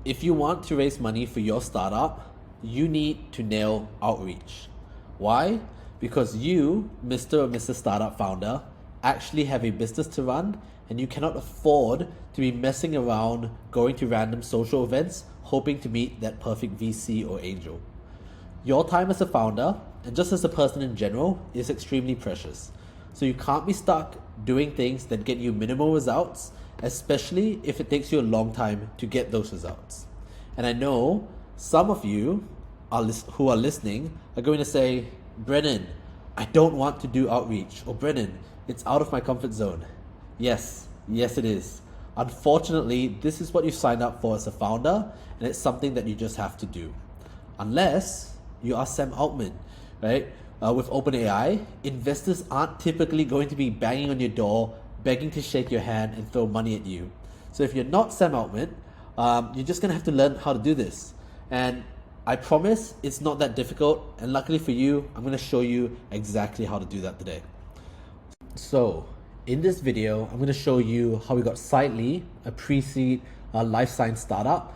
if you want to raise money for your startup, you need to nail outreach. Why? Because you, Mr. or Mrs. Startup Founder, actually have a business to run, and you cannot afford to be messing around going to random social events hoping to meet that perfect VC or angel. Your time as a founder, and just as a person in general, is extremely precious. So you can't be stuck doing things that get you minimal results, especially if it takes you a long time to get those results. And I know some of you who are listening are going to say, Brennan, I don't want to do outreach, or Brennan, it's out of my comfort zone. Yes it is. Unfortunately, this is what you signed up for as a founder, and it's something that you just have to do. Unless you are Sam Altman, right? With OpenAI, investors aren't typically going to be banging on your door, begging to shake your hand and throw money at you. So if you're not Sam Altman, you're just going to have to learn how to do this. And I promise it's not that difficult. And luckily for you, I'm going to show you exactly how to do that today. So in this video, I'm going to show you how we got Sidely, a pre-seed life science startup,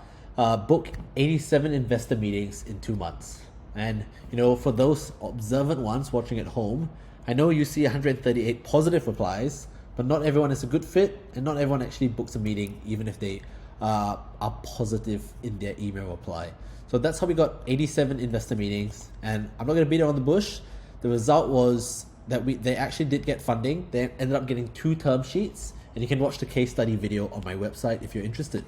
book 87 investor meetings in 2 months. And for those observant ones watching at home, I know you see 138 positive replies, but not everyone is a good fit, and not everyone actually books a meeting, even if they are positive in their email reply. So that's how we got 87 investor meetings, and I'm not going to beat around the bush. The result was that they actually did get funding. They ended up getting 2 term sheets, and you can watch the case study video on my website if you're interested.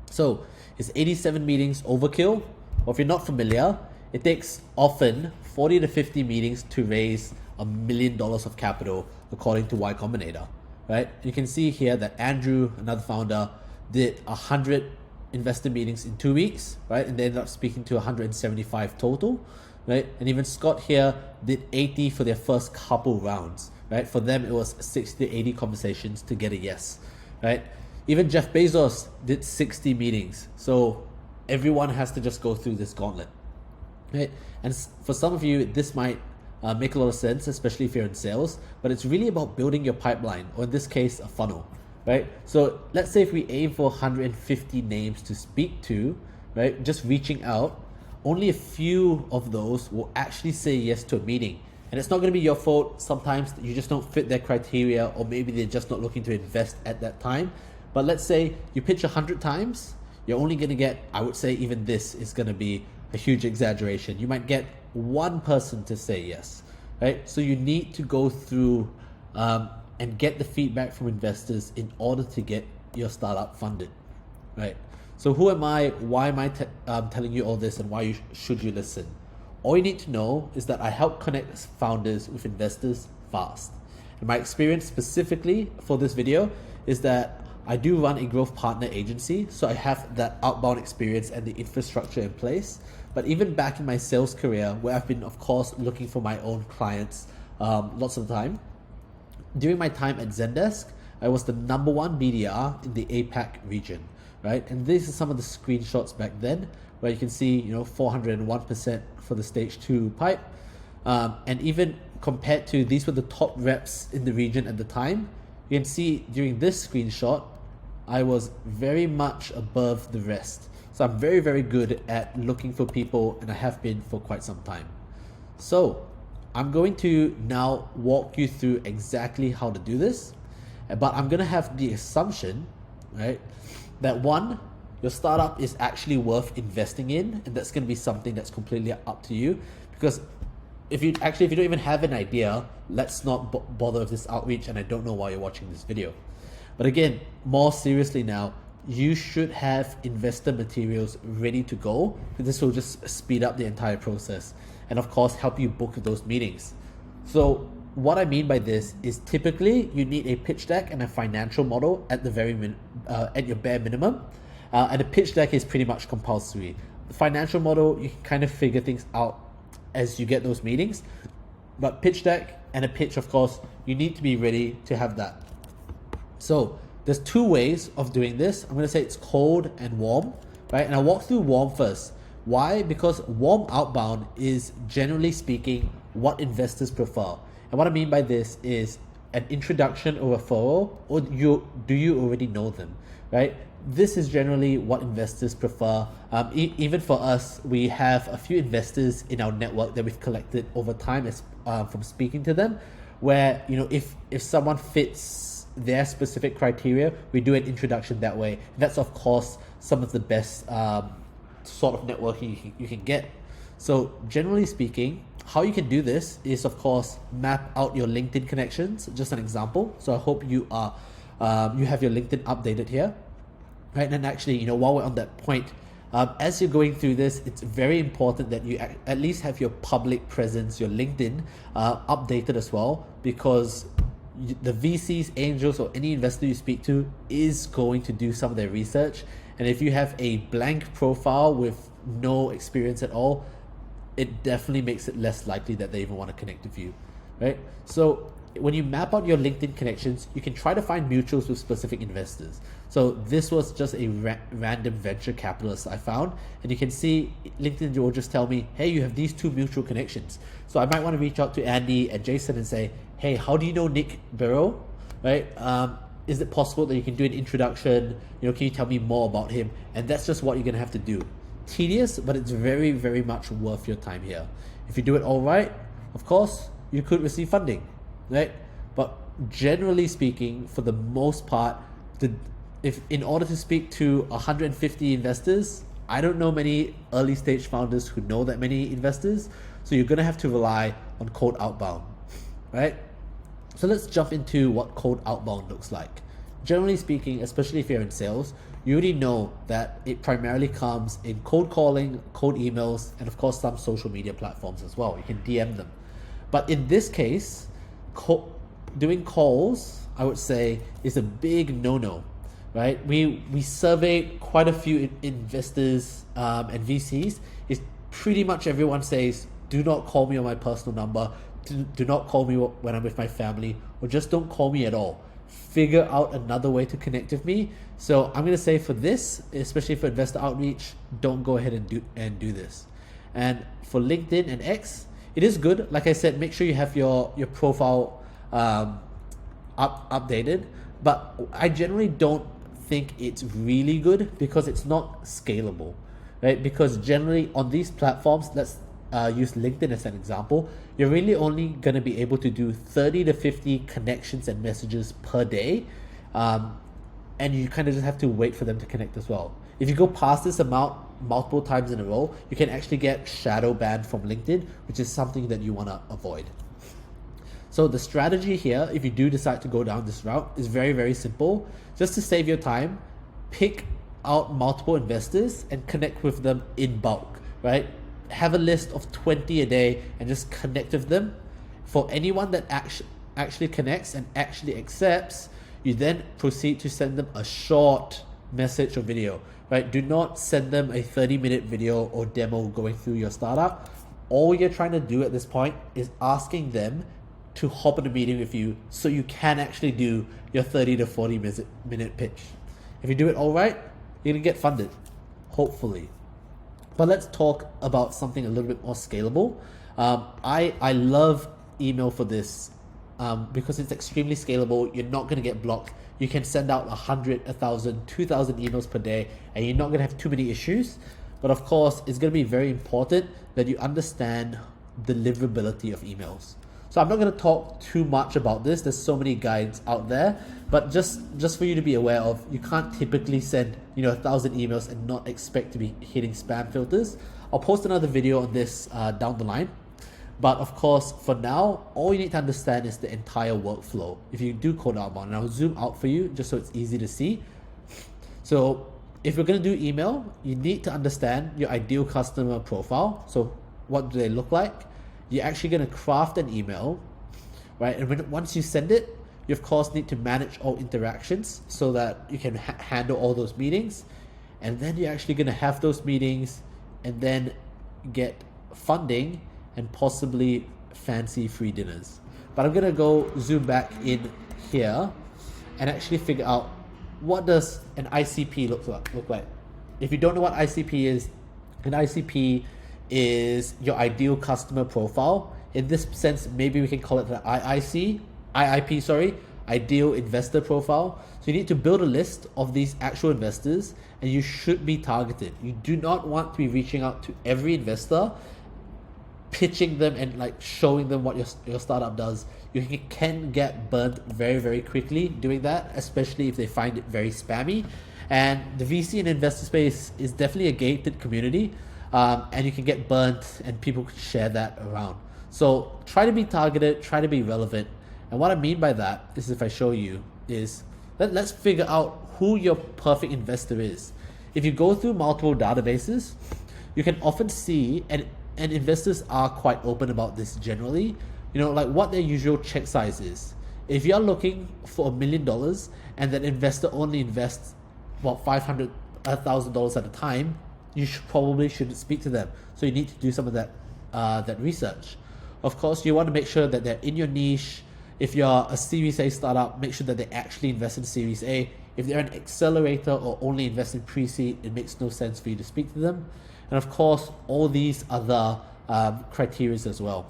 So is 87 meetings overkill? Well, if you're not familiar, it takes often 40 to 50 meetings to raise $1 million of capital, according to Y Combinator, right? You can see here that Andrew, another founder, did 100 investor meetings in 2 weeks, right? And they ended up speaking to 175 total, right? And even Scott here did 80 for their first couple rounds, right? For them, it was 60 to 80 conversations to get a yes, right? Even Jeff Bezos did 60 meetings. So everyone has to just go through this gauntlet. Right? And for some of you, this might make a lot of sense, especially if you're in sales, but it's really about building your pipeline, or in this case, a funnel, right? So let's say if we aim for 150 names to speak to, right? Just reaching out, only a few of those will actually say yes to a meeting. And it's not going to be your fault. Sometimes you just don't fit their criteria, or maybe they're just not looking to invest at that time. But let's say you pitch 100 times, you're only going to get, I would say even this is going to be a huge exaggeration. You might get 1 person to say yes, right? So you need to go through and get the feedback from investors in order to get your startup funded, right? So who am I? Why am I telling you all this, and why should you listen? All you need to know is that I help connect founders with investors fast. And my experience specifically for this video is that I do run a growth partner agency, so I have that outbound experience and the infrastructure in place. But even back in my sales career, where I've been, of course, looking for my own clients lots of the time, during my time at Zendesk, I was the #1 BDR in the APAC region, right? And these are some of the screenshots back then, where you can see, 401% for the stage 2 pipe. And even compared to, these were the top reps in the region at the time, you can see during this screenshot, I was very much above the rest. So I'm very, very good at looking for people, and I have been for quite some time. So I'm going to now walk you through exactly how to do this, but I'm going to have the assumption, right, that 1, your startup is actually worth investing in, and that's going to be something that's completely up to you. Because if you don't even have an idea, let's not bother with this outreach, and I don't know why you're watching this video. But again, more seriously now, you should have investor materials ready to go. This will just speed up the entire process, and of course help you book those meetings. So what I mean by this is, typically you need a pitch deck and a financial model at the at your bare minimum, and a pitch deck is pretty much compulsory. The financial model, you can kind of figure things out as you get those meetings, but pitch deck and a pitch, of course, you need to be ready to have that. So there's 2 ways of doing this. I'm going to say it's cold and warm, right? And I'll walk through warm first. Why? Because warm outbound is, generally speaking, what investors prefer. And what I mean by this is, an introduction or referral, or do you already know them, right? This is generally what investors prefer. Even for us, we have a few investors in our network that we've collected over time from speaking to them, where if someone fits their specific criteria, we do an introduction that way. And that's of course some of the best sort of networking you can get. So generally speaking, how you can do this is of course map out your LinkedIn connections. Just an example. So I hope you have your LinkedIn updated here. Right, and actually, while we're on that point, as you're going through this, it's very important that you at least have your public presence, your LinkedIn, updated as well, because the VCs, angels, or any investor you speak to is going to do some of their research. And if you have a blank profile with no experience at all, it definitely makes it less likely that they even want to connect with you, right? So when you map out your LinkedIn connections, you can try to find mutuals with specific investors. So this was just a random venture capitalist I found, and you can see LinkedIn will just tell me, hey, you have these two mutual connections. So I might want to reach out to Andy and Jason and say, hey, how do you know Nick Burrow, right? Is it possible that you can do an introduction? Can you tell me more about him? And that's just what you're gonna have to do. Tedious, but it's very, very much worth your time here. If you do it all right, of course, you could receive funding, right? But generally speaking, for the most part, if in order to speak to 150 investors, I don't know many early stage founders who know that many investors. So you're gonna have to rely on cold outbound, right? So let's jump into what cold outbound looks like. Generally speaking, especially if you're in sales, you already know that it primarily comes in cold calling, cold emails, and of course some social media platforms as well. You can DM them. But in this case, doing calls, I would say, is a big no-no, right? We surveyed quite a few investors and VCs. It's pretty much everyone says, do not call me on my personal number, do not call me when I'm with my family, or just don't call me at all. Figure out another way to connect with me. So I'm gonna say for this, especially for investor outreach, don't go ahead and do this. And for LinkedIn and X, it is good. Like I said, make sure you have your profile updated. But I generally don't think it's really good because it's not scalable, right? Because generally on these platforms, let's use LinkedIn as an example, you're really only going to be able to do 30 to 50 connections and messages per day. And you kind of just have to wait for them to connect as well. If you go past this amount multiple times in a row, you can actually get shadow banned from LinkedIn, which is something that you want to avoid. So the strategy here, if you do decide to go down this route, is very, very simple. Just to save your time, pick out multiple investors and connect with them in bulk, right? Have a list of 20 a day and just connect with them. For anyone that actually connects and actually accepts, you then proceed to send them a short message or video, right? Do not send them a 30-minute video or demo going through your startup. All you're trying to do at this point is asking them to hop in a meeting with you so you can actually do your 30 to 40 minute pitch. If you do it all right, you're gonna get funded, hopefully. But let's talk about something a little bit more scalable. I love email for this because it's extremely scalable. You're not gonna get blocked. You can send out 100, 1,000, 2,000 emails per day and you're not gonna have too many issues. But of course, it's gonna be very important that you understand the deliverability of emails. So I'm not going to talk too much about this. There's so many guides out there, but just for you to be aware of, you can't typically send 1,000 emails and not expect to be hitting spam filters. I'll post another video on this down the line. But of course, for now, all you need to understand is the entire workflow. If you do cold outbound, and I'll zoom out for you just so it's easy to see. So if you're going to do email, you need to understand your ideal customer profile. So what do they look like? You're actually going to craft an email, right? And once you send it, you of course need to manage all interactions so that you can handle all those meetings. And then you're actually going to have those meetings and then get funding and possibly fancy free dinners. But I'm going to go zoom back in here and actually figure out what does an ICP look like. If you don't know what ICP is, an ICP is your ideal customer profile. In this sense, maybe we can call it the IIC, IIP, sorry, ideal investor profile. So you need to build a list of these actual investors, and you should be targeted. You do not want to be reaching out to every investor, pitching them and like showing them what your startup does. You can get burnt very, very quickly doing that, especially if they find it very spammy. And the VC and investor space is definitely a gated community, and you can get burnt and people can share that around. So try to be targeted, try to be relevant. And what I mean by that is, if I show you, is let's figure out who your perfect investor is. If you go through multiple databases, you can often see, and investors are quite open about this generally, like what their usual check size is. If you're looking for $1 million and that investor only invests $500,000 at a time, you probably shouldn't speak to them. So you need to do some of that research. Of course, you want to make sure that they're in your niche. If you're a Series A startup, make sure that they actually invest in Series A. If they're an accelerator or only invest in pre-seed, it makes no sense for you to speak to them. And of course, all these other criteria as well.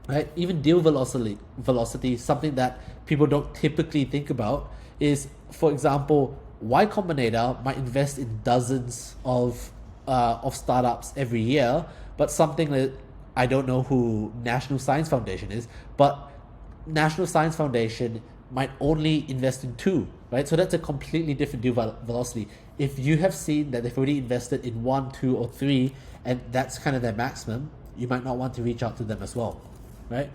Right? Even deal velocity, something that people don't typically think about, is, for example, Y Combinator might invest in dozens of startups every year, but something that I don't know who National Science Foundation is, but National Science Foundation might only invest in 2, right? So that's a completely different deal velocity. If you have seen that they've already invested in 1, 2, or 3, and that's kind of their maximum, you might not want to reach out to them as well, right?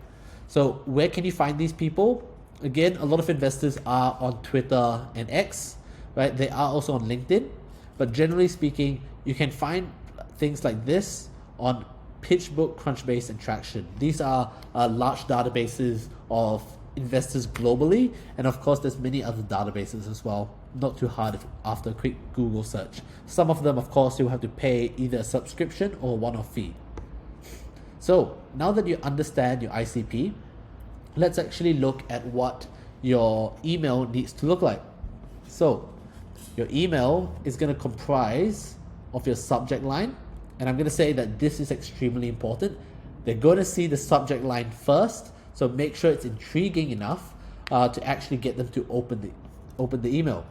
So where can you find these people? Again, a lot of investors are on Twitter and X, right? They are also on LinkedIn, but generally speaking, you can find things like this on PitchBook, Crunchbase, and Traction. These are large databases of investors globally, and of course there's many other databases as well. Not too hard after a quick Google search. Some of them, of course, you'll have to pay either a subscription or a one-off fee. So now that you understand your ICP, let's actually look at what your email needs to look like. So your email is going to comprise of your subject line, and I'm going to say that this is extremely important. They're going to see the subject line first, so make sure it's intriguing enough to actually get them to open the email.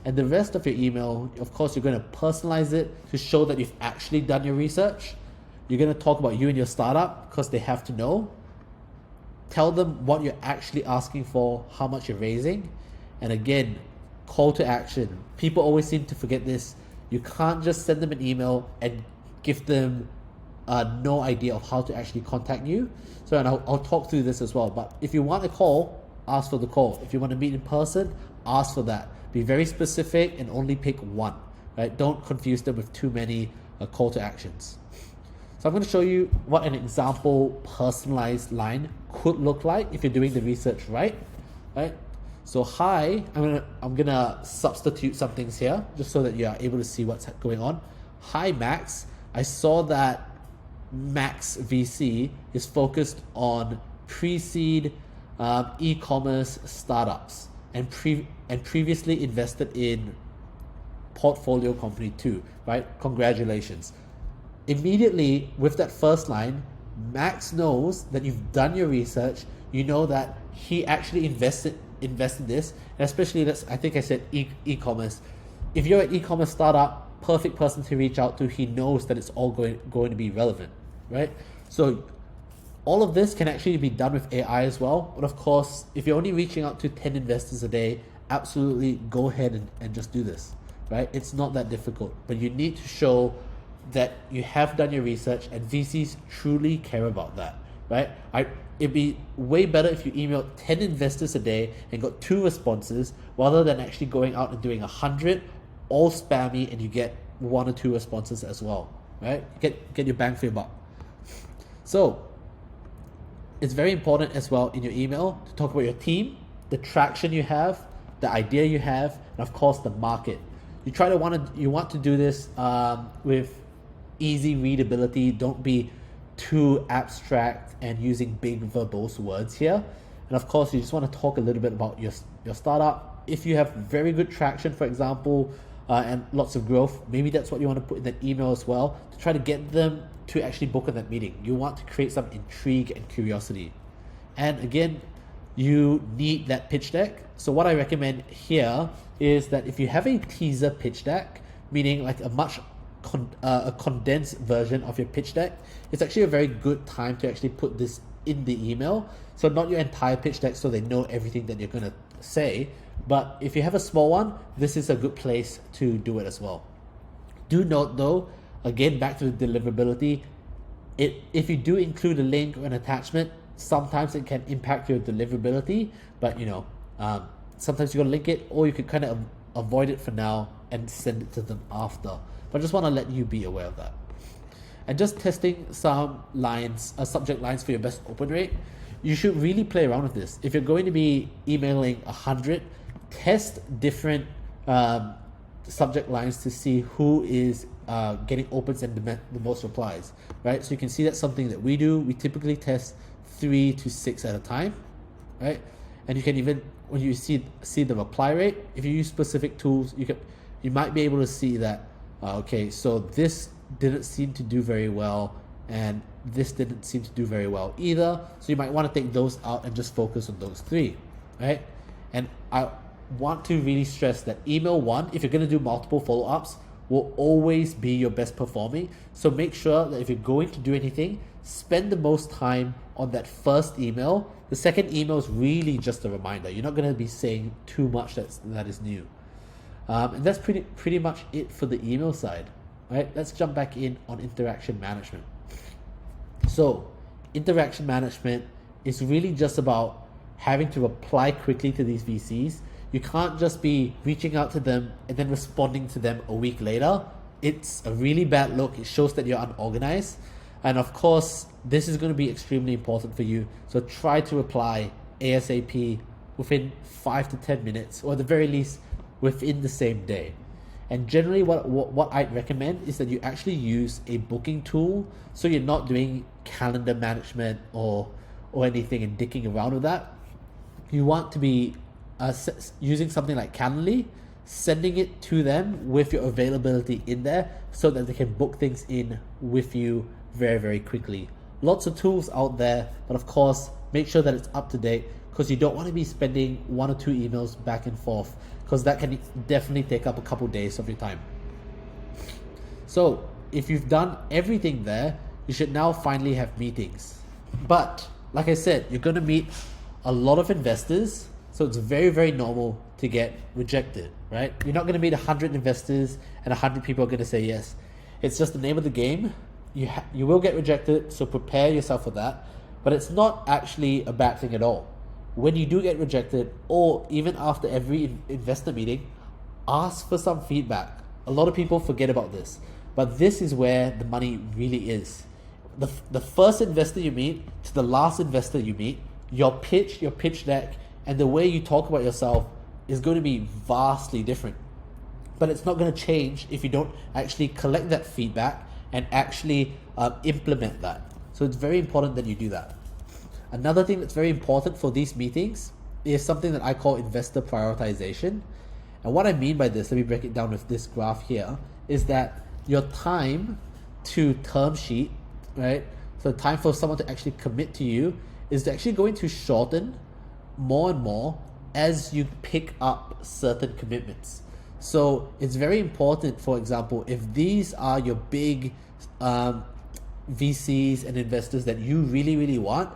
And the rest of your email, of course, you're going to personalize it to show that you've actually done your research. You're going to talk about you and your startup because they have to know. Tell them what you're actually asking for, how much you're raising. And again, call to action. People always seem to forget this. You can't just send them an email and give them no idea of how to actually contact you. So, and I'll talk through this as well. But if you want a call, ask for the call. If you want to meet in person, ask for that. Be very specific and only pick one, right? Don't confuse them with too many call to actions. So I'm going to show you what an example personalized line could look like if you're doing the research right? So hi, I'm gonna substitute some things here just so that you are able to see what's going on. Hi Max, I saw that Max VC is focused on pre-seed e-commerce startups and previously invested in portfolio company 2, right? Congratulations. Immediately with that first line, Max knows that you've done your research. You know that he actually invested in this, and especially I think I said e-commerce. If you're an e-commerce startup, perfect person to reach out to. He knows that it's all going to be relevant, right? So all of this can actually be done with AI as well. But of course, if you're only reaching out to 10 investors a day, absolutely go ahead and just do this, right? It's not that difficult, but you need to show that you have done your research and VCs truly care about that, right? It'd be way better if you emailed 10 investors a day and got 2 responses rather than actually going out and doing 100, all spammy, and you get 1 or 2 responses as well, right? Get your bang for your buck. So it's very important as well in your email to talk about your team, the traction you have, the idea you have, and of course the market. You want to do this with easy readability. Don't be too abstract and using big verbose words here. And of course, you just want to talk a little bit about your startup. If you have very good traction, for example, and lots of growth, maybe that's what you want to put in that email as well to try to get them to actually book in that meeting. You want to create some intrigue and curiosity. And again, you need that pitch deck. So what I recommend here is that if you have a teaser pitch deck, meaning like a much a condensed version of your pitch deck, it's actually a very good time to actually put this in the email. So not your entire pitch deck so they know everything that you're going to say, but if you have a small one, this is a good place to do it as well. Do note though, again back to the deliverability, if you do include a link or an attachment, sometimes it can impact your deliverability, but sometimes you gotta link it, or you can kind of avoid it for now and send it to them after. But I just want to let you be aware of that. And just testing some lines, subject lines for your best open rate, you should really play around with this. If you're going to be emailing 100, test different subject lines to see who is getting opens and the most replies, right? So you can see that's something that we do. We typically test 3 to 6 at a time, right? And you can even, when you see the reply rate, if you use specific tools, you might be able to see that, okay, so this didn't seem to do very well, and this didn't seem to do very well either. So you might want to take those out and just focus on those 3, right? And I want to really stress that email 1, if you're going to do multiple follow-ups, will always be your best performing. So make sure that if you're going to do anything, spend the most time on that first email. The second email is really just a reminder. You're not going to be saying too much that is new. And that's pretty much it for the email side. Right? Let's jump back in on interaction management. So interaction management is really just about having to reply quickly to these VCs. You can't just be reaching out to them and then responding to them a week later. It's a really bad look. It shows that you're unorganized. And of course, this is going to be extremely important for you. So try to reply ASAP within 5 to 10 minutes, or at the very least within the same day. And generally what I'd recommend is that you actually use a booking tool, so you're not doing calendar management or anything and dicking around with that. You want to be using something like Calendly, sending it to them with your availability in there so that they can book things in with you very, very quickly. Lots of tools out there, but of course, make sure that it's up to date, because you don't want to be spending 1 or 2 emails back and forth, because that can definitely take up a couple days of your time. So if you've done everything there, you should now finally have meetings. But like I said, you're going to meet a lot of investors, so it's very, very normal to get rejected, right? You're not going to meet 100 investors and 100 people are going to say yes. It's just the name of the game. You will get rejected, so prepare yourself for that. But it's not actually a bad thing at all. When you do get rejected, or even after every investor meeting, ask for some feedback. A lot of people forget about this, but this is where the money really is. The first investor you meet to the last investor you meet, your pitch deck, and the way you talk about yourself is going to be vastly different. But it's not going to change if you don't actually collect that feedback and actually implement that. So it's very important that you do that. Another thing that's very important for these meetings is something that I call investor prioritization. And what I mean by this, let me break it down with this graph here, is that your time to term sheet, right? So the time for someone to actually commit to you is actually going to shorten more and more as you pick up certain commitments. So it's very important, for example, if these are your big VCs and investors that you really, really want,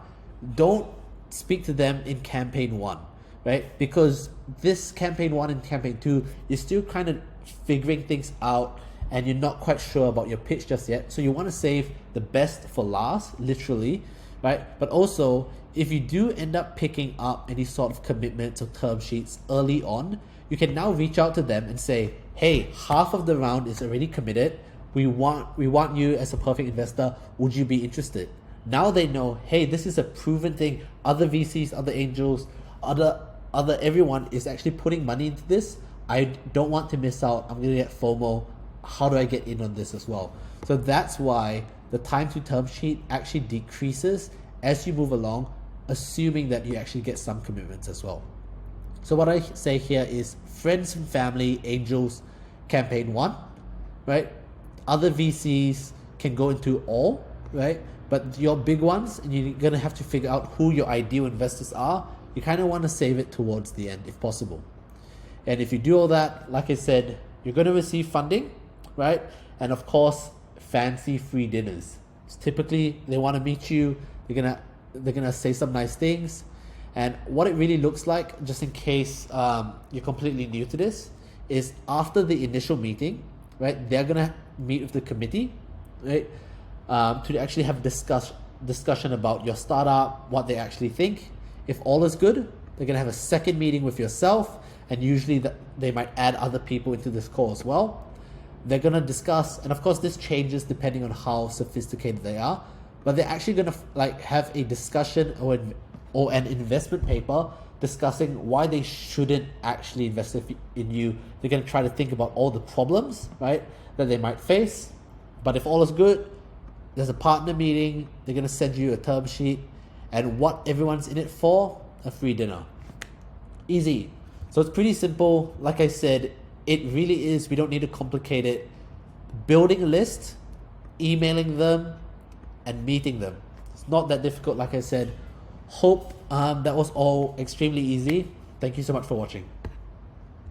don't speak to them in campaign 1, right? Because this campaign 1 and campaign 2, you're still kind of figuring things out and you're not quite sure about your pitch just yet. So you want to save the best for last, literally, right? But also, if you do end up picking up any sort of commitments or term sheets early on, you can now reach out to them and say, hey, half of the round is already committed. We want you as a perfect investor. Would you be interested? Now they know, hey, this is a proven thing. Other VCs, other angels, other everyone is actually putting money into this. I don't want to miss out. I'm going to get FOMO. How do I get in on this as well? So that's why the time to term sheet actually decreases as you move along, assuming that you actually get some commitments as well. So what I say here is friends and family, angels, campaign 1, right? Other VCs can go into all, right? But your big ones, and you're going to have to figure out who your ideal investors are. you kind of want to save it towards the end if possible. And if you do all that, like I said, you're going to receive funding, right? And of course, fancy free dinners. So typically, they want to meet you. They're gonna say some nice things. And what it really looks like, just in case you're completely new to this, is after the initial meeting, right? They're gonna meet with the committee, right? To actually have discussion about your startup, what they actually think. If all is good, they're gonna have a second meeting with yourself, and usually they might add other people into this call as well. They're gonna discuss, and of course this changes depending on how sophisticated they are, but they're actually gonna have a discussion or an investment paper discussing why they shouldn't actually invest in you. They're gonna try to think about all the problems, right, that they might face. But if all is good, there's a partner meeting. They're gonna send you a term sheet, and what everyone's in it for, a free dinner. Easy. So it's pretty simple. Like I said, it really is. We don't need to complicate it. Building a list, emailing them, and meeting them. It's not that difficult, like I said. Hope that was all extremely easy. Thank you so much for watching.